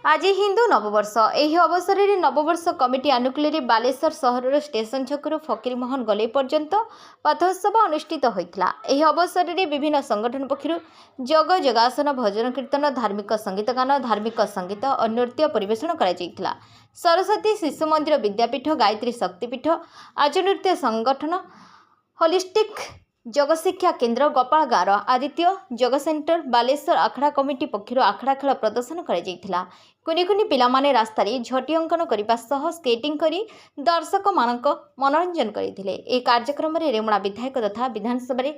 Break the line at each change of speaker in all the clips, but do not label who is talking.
आज हिंदू नववर्ष यह अवसर में नववर्ष कमिटी आनुकूल्य बालेश्वर सहर स्टेशन छकु फकीरमोहन गले पर्यंत पथोत्सव अनुष्ठित होता। यह अवसर में विभिन्न संगठन पक्षर जग जगासन भजन कीर्तन धार्मिक संगीत गान धार्मिक संगीत और नृत्य परिवेषण कर सरस्वती शिशु मंदिर विद्यापीठ गायत्री शक्तिपीठ आज नृत्य संगठन होलिस्टिक जगशिक्षा केन्द्र गोपाल गाँव आदित्य जग सेंटर बालेश्वर आखड़ा कमिटी पक्षर आखड़ा खेल प्रदर्शन कर कुनि कुनि पिला माने रास्तार झटी अंकन करने सह स्केटिंग करी दर्शक मानक मनोरंजन करते। यह कार्यक्रम में रेमुणा विधायक तथा विधानसभा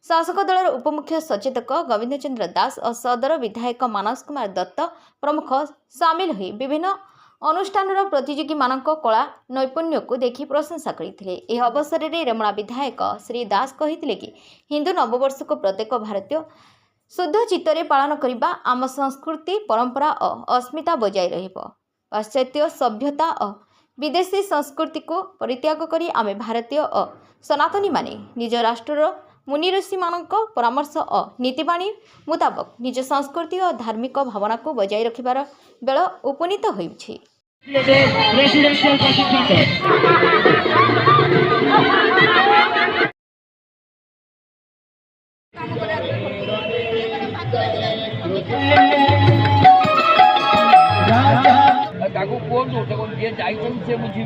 शासक दल उपमुख्य सचेतक गोविंद चंद्र दास और सदर विधायक मानस कुमार दत्त प्रमुख सामिल हुई विभिन्न अनुष्ठान प्रतियोगी मानक कला नैपुण्य को देखि प्रशंसा करते। यह अवसर में रेमुणा विधायक श्री दास कहते कि हिंदू नववर्ष को प्रत्येक भारतीय शुद्ध चित्तरे पालन करने आम संस्कृति परंपरा और अस्मिता बजाय रहिबो। पाश्चात्य सभ्यता और विदेशी संस्कृति को परित्याग करी आमे भारतीय और सनातनी माने निज राष्ट्र मुनि ऋषि मानक परामर्श और नीतिबाणी मुताबक निज संस्कृति और धार्मिक भावना को बजाय रखिबार बेल उपनीत होइछि।
ताको कोन होते कोन जे जाइछन से बुझी